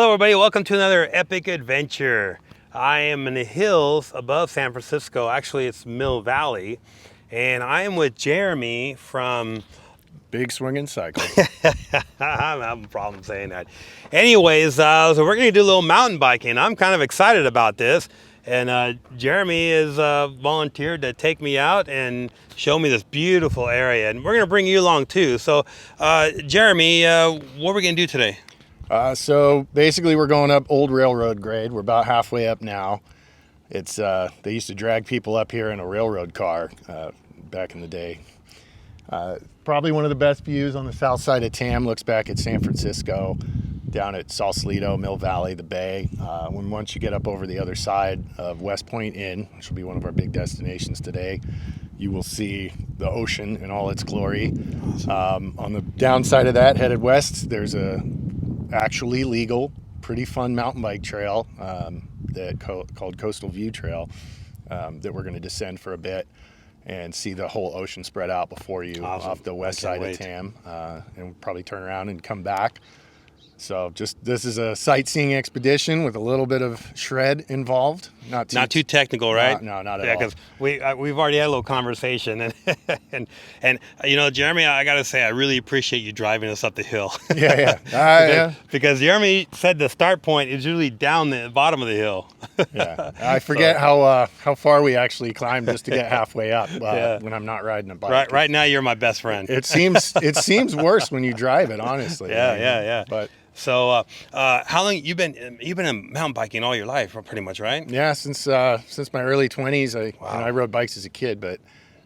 Hello everybody, welcome to another epic adventure. I am in the hills above San Francisco. Actually, it's Mill Valley. And I am with Jeremy from Big Swinging Cycle. I'm having a problem saying that. Anyways, so we're going to do a little mountain biking. I'm kind of excited about this. And Jeremy is volunteered to take me out and show me this beautiful area. And we're going to bring you along too. So, Jeremy, what are we going to do today? So basically we're going up old railroad grade. We're about halfway up now. It's they used to drag people up here in a railroad car back in the day. Probably one of the best views on the south side of Tam. Looks back at San Francisco, down at Sausalito, Mill Valley, the bay. Once you get up over the other side of Westpoint Inn, which will be one of our big destinations today, you will see the ocean in all its glory. On the downside of that, headed west, there's a actually legal, pretty fun mountain bike trail called Coastal View Trail that we're going to descend for a bit and see the whole ocean spread out before you off the west side of Tam, and we'll probably turn around and come back. So this is a sightseeing expedition with a little bit of shred involved. Not too technical, right? No, not at all. Yeah, because we've already had a little conversation, and you know, Jeremy, I got to say, I really appreciate you driving us up the hill. Yeah. Because Jeremy said the start point is usually down the bottom of the hill. Yeah, I forget how far we actually climbed just to get halfway up when I'm not riding a bike. Right now, you're my best friend. It seems worse when you drive it, honestly. Yeah. But. So, how long you've been in mountain biking all your life, pretty much, right? Yeah, since my early 20s. I rode bikes as a kid, but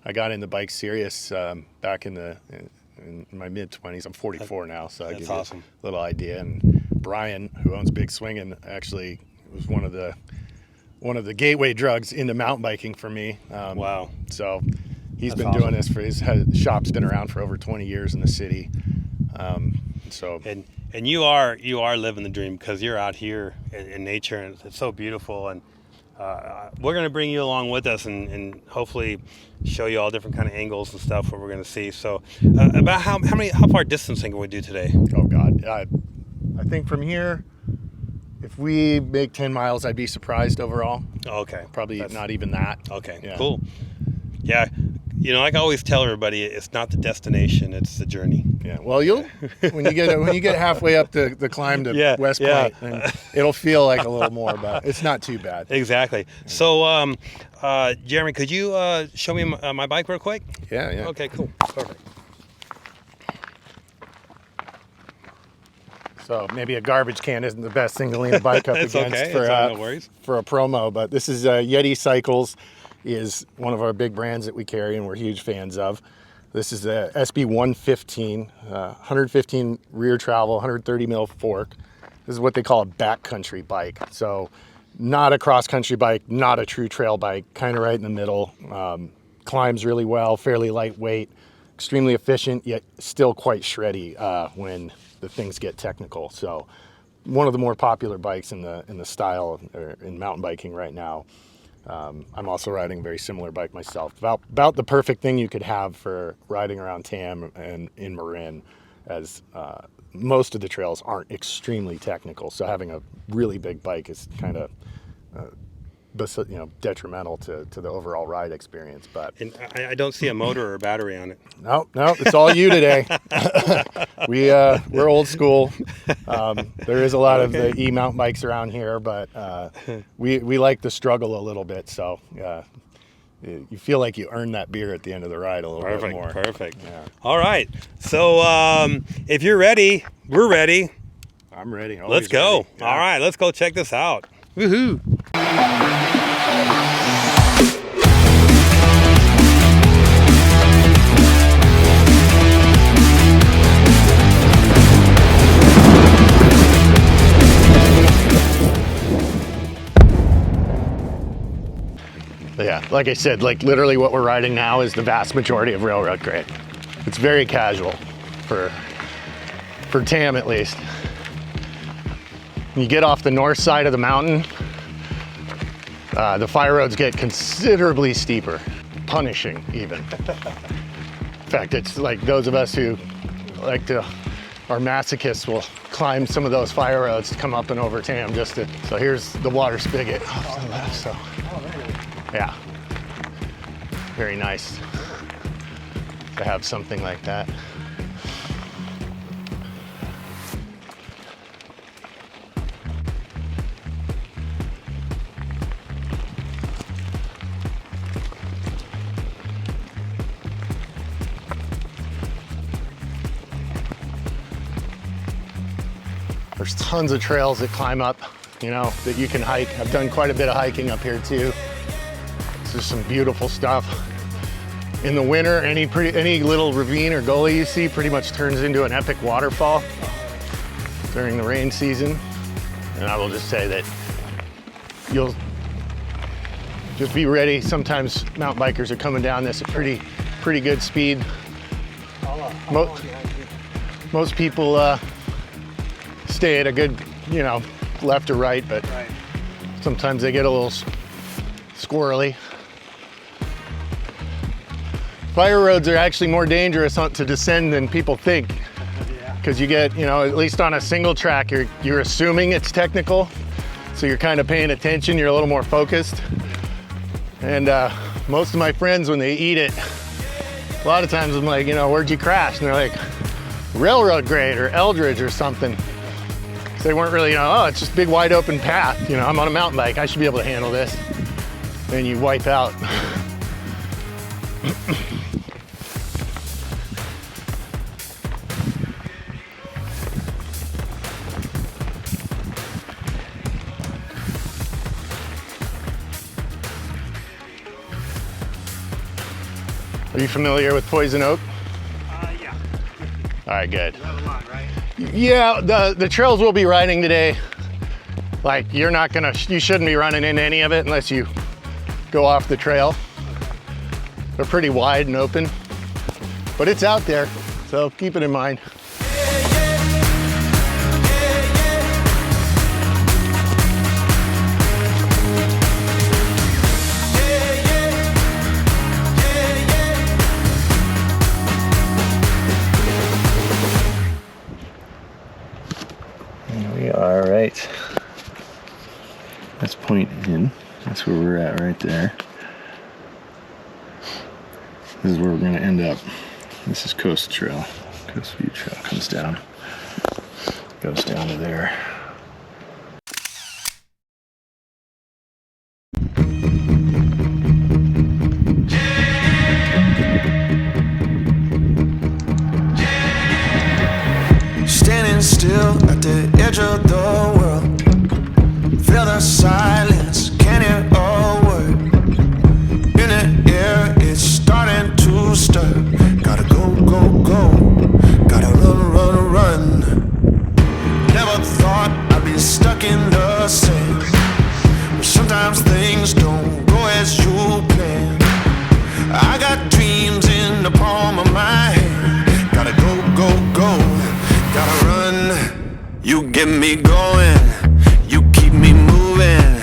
I got into bikes serious back in my mid 20s. I'm 44 now, so I give you a little idea. And Brian, who owns Big Swinging, actually was one of the gateway drugs into mountain biking for me. Wow! So he's been doing this for his shop's been around for over 20 years in the city. And you are living the dream because you're out here in nature, and it's so beautiful. And we're going to bring you along with us and hopefully show you all different kind of angles and stuff what we're going to see. So about how far distancing can we do today? Oh God, I think from here, if we make 10 miles, I'd be surprised overall. Okay, probably not even that. Okay, yeah. Cool. Yeah. You know, like I always tell everybody, it's not the destination, it's the journey. Yeah. Well, when you get halfway up the climb to West Point, then it'll feel like a little more, but it's not too bad. Exactly. So, Jeremy, could you show me my bike real quick? Yeah. Okay, cool. Perfect. So maybe a garbage can isn't the best thing to lean a bike up against no worries. For a promo, but this is Yeti Cycles. Is one of our big brands that we carry and we're huge fans of. This is the SB 115, 115 rear travel, 130 mil fork. This is what they call a backcountry bike. So not a cross-country bike, not a true trail bike, kind of right in the middle. Climbs really well, fairly lightweight, extremely efficient, yet still quite shreddy when the things get technical. So one of the more popular bikes in the style in mountain biking right now. I'm also riding a very similar bike myself. About the perfect thing you could have for riding around Tam and in Marin, as most of the trails aren't extremely technical. So having a really big bike is kind of detrimental to the overall ride experience. But and I don't see a motor or battery on it. No, it's all you today. We're old school. There is a lot of the e-mountain bikes around here, but we like to struggle a little bit. So you feel like you earn that beer at the end of the ride a little bit more. Perfect. Yeah. All right. So if you're ready, we're ready. I'm ready. Let's go. Ready. Yeah. All right, let's go check this out. Woohoo! Yeah, like I said, literally what we're riding now is the vast majority of railroad grade. It's very casual for Tam at least. When you get off the north side of the mountain, the fire roads get considerably steeper, punishing even. In fact, it's like those of us who like to our masochists will climb some of those fire roads to come up and over Tam just to, so here's the water spigot off to the left, so. Yeah, very nice to have something like that. There's tons of trails that climb up, you know, that you can hike. I've done quite a bit of hiking up here too. There's some beautiful stuff. In the winter, any little ravine or gully you see pretty much turns into an epic waterfall during the rain season. And I will just say that you'll just be ready. Sometimes mountain bikers are coming down this at pretty good speed. Most people stay at a good, you know, left or right, but sometimes they get a little squirrely. Fire roads are actually more dangerous to descend than people think, because you get, you know, at least on a single track, you're assuming it's technical, so you're kind of paying attention, you're a little more focused. And most of my friends, when they eat it, a lot of times I'm like, you know, where'd you crash? And they're like, railroad grade or Eldridge or something. So they weren't really, you know, oh, it's just a big wide open path. You know, I'm on a mountain bike, I should be able to handle this. Then you wipe out. Are you familiar with poison oak? Yeah. All right, good. You have a lot, right? Yeah, the trails we'll be riding today, like you shouldn't be running into any of it unless you go off the trail. They're pretty wide and open, but it's out there, so keep it in mind. All right, Westpoint Inn. That's where we're at right there. This is where we're going to end up. This is Coast Trail. Coast View Trail comes down, goes down to there. Standing still at the edge of the world, feel the silence, can't hear a word. In the air, it's starting to stir. Gotta go, go, go, gotta run, run, run. Never thought I'd be stuck in the sand, but sometimes things don't go as you plan. I got dreams in the palm of my hand. Gotta go, go, go, gotta run. You get me going, you keep me moving.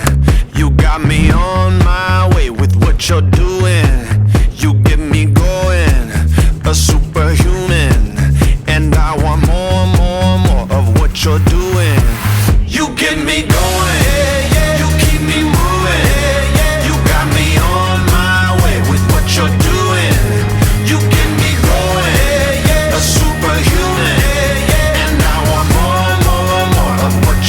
You got me on my way with what you're doing. You get me going, a superhuman. And I want more, more, more of what you're doing. You get me going, you keep me moving. You got me on my way with what you're doing. You get me going, a superhuman. And I want more, more, more of what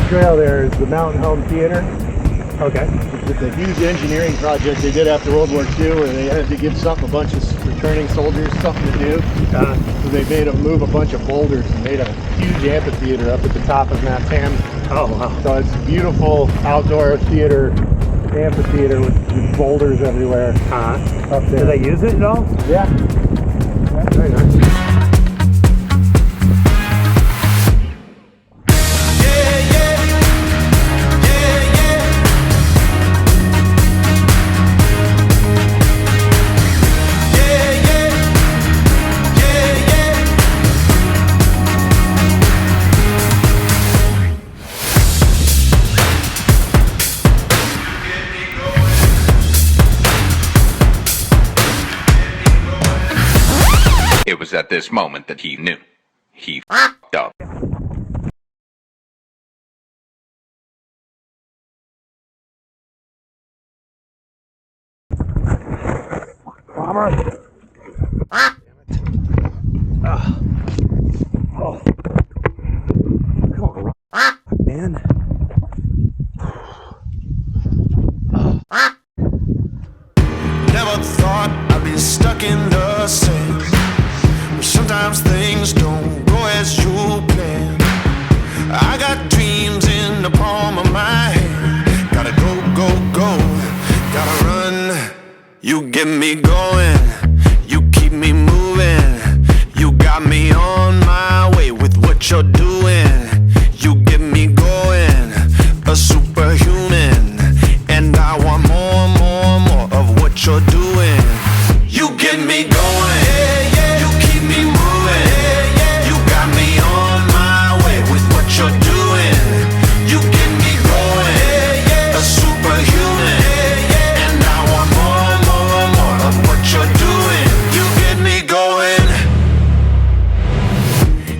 trail there is the Mountain Home Theater. Okay. It's a huge engineering project they did after World War II where they had to give a bunch of returning soldiers something to do. So they made them move a bunch of boulders and made a huge amphitheater up at the top of Mount Tamalpais. Oh, wow. So it's a beautiful outdoor theater, amphitheater with boulders everywhere up there. Do they use it at all? Yeah. Very nice. It was at this moment that he knew. He f***ed up. Bomber. Oh. Come on, man. Never thought I'd be stuck in the same. Sometimes things don't go as you plan. I got dreams in the palm of my hand. Gotta go, go, go. Gotta run. You get me going. You keep me moving. You got me on my way with what you're doing. You get me going. A superhuman. And I want more, more, more of what you're doing. You get me going. You keep me moving. You got me on my way with what you're doing. You get me going. A superhuman. And I want more, more, more of what you're doing. You get me going.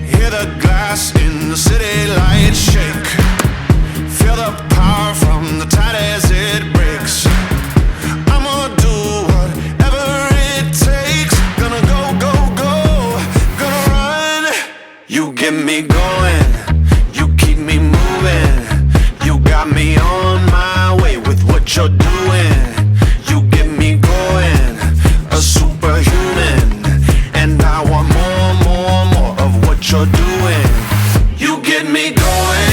Hear the glass in the city lights shake. Feel the power from the tide as it breaks. I'ma do whatever it takes. Gonna go, go, go. Gonna run. You get me going. You keep me moving. You got me on my way with what you're doing. You get me going. A superhuman. And I want more, more, more of what you're doing. You get me going.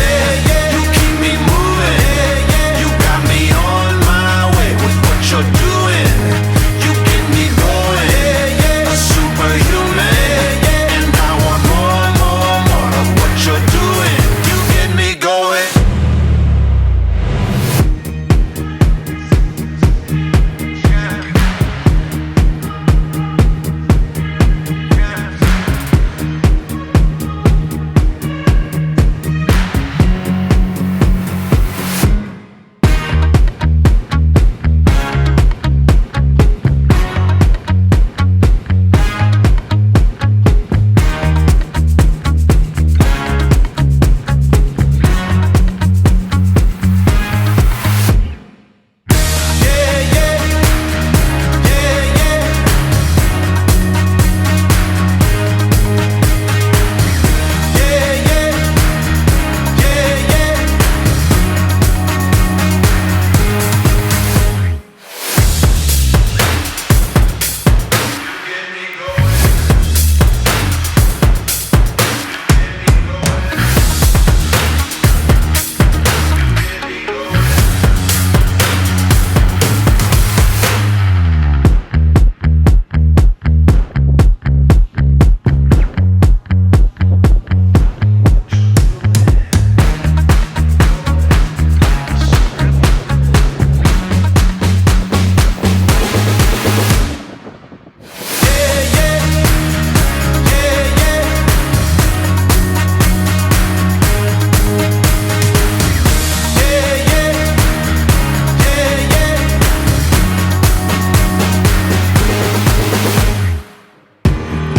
You keep me moving. You got me on my way with what you're doing. You get me going. A superhuman. And I want more, more, more of what you're doing. You get me going.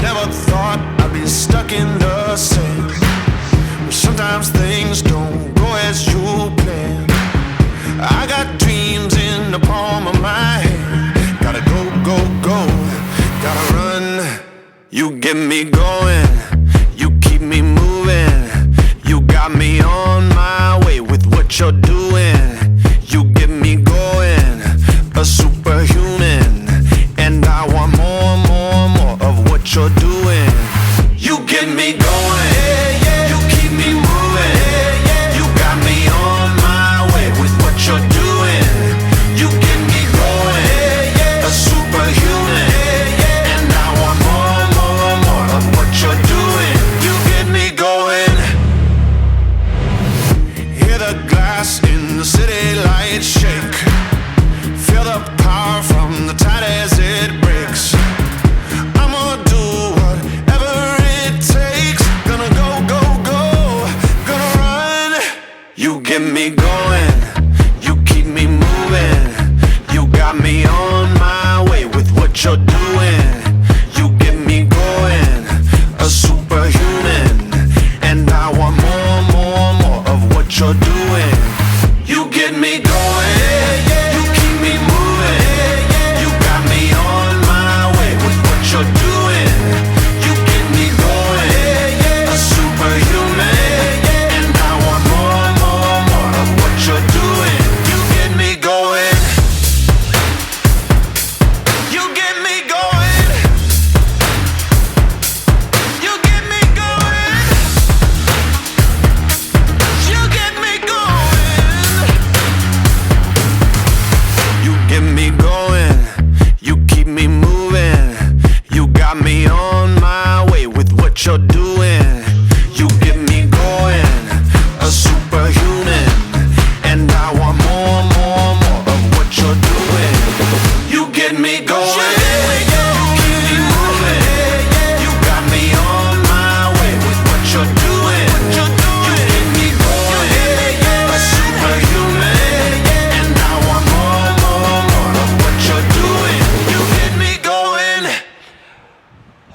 Never thought I'd be stuck in the same. Sometimes things don't go as you plan. I got dreams in the palm of my hand. Gotta go, go, go. Gotta run. You get me going. You keep me moving. You got me on my way.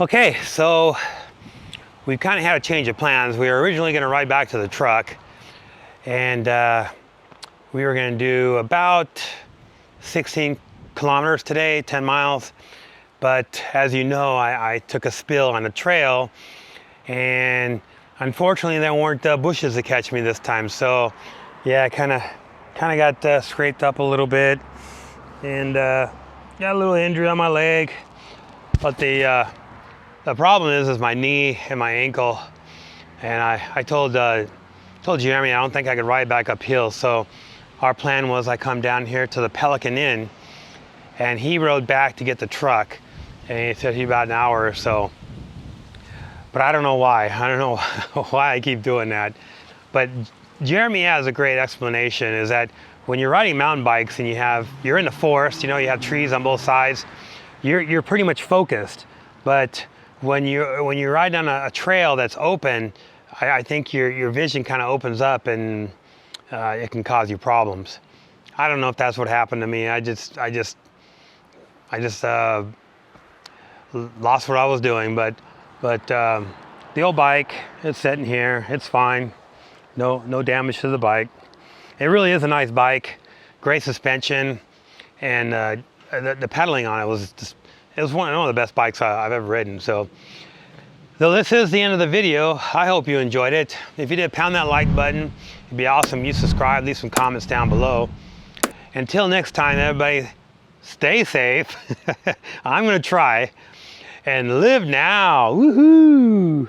Okay, so we've kind of had a change of plans. We were originally going to ride back to the truck, and we were going to do about 16 kilometers today, 10 miles. But as you know, I took a spill on the trail, and unfortunately there weren't bushes to catch me this time. So yeah, I kind of got scraped up a little bit, and got a little injury on my leg. But the problem is my knee and my ankle. And I told Jeremy I don't think I could ride back uphill. So our plan was I come down here to the Pelican Inn, and he rode back to get the truck. And he said he'd about an hour or so. But I don't know why. I don't know why I keep doing that. But Jeremy has a great explanation, is that when you're riding mountain bikes and you're in the forest, you have trees on both sides, you're pretty much focused. But when you ride down a trail that's open, I think your vision kind of opens up, and it can cause you problems. I don't know if that's what happened to me. I just lost what I was doing, but the old bike, it's sitting here, it's fine. No damage to the bike. It really is a nice bike, great suspension, and the pedaling on it was one of the best bikes I've ever ridden. So this is the end of the video. I hope you enjoyed it. If you did, pound that like button. It'd be awesome. You subscribe, leave some comments down below. Until next time, everybody, stay safe. I'm gonna try, and live now. Woohoo!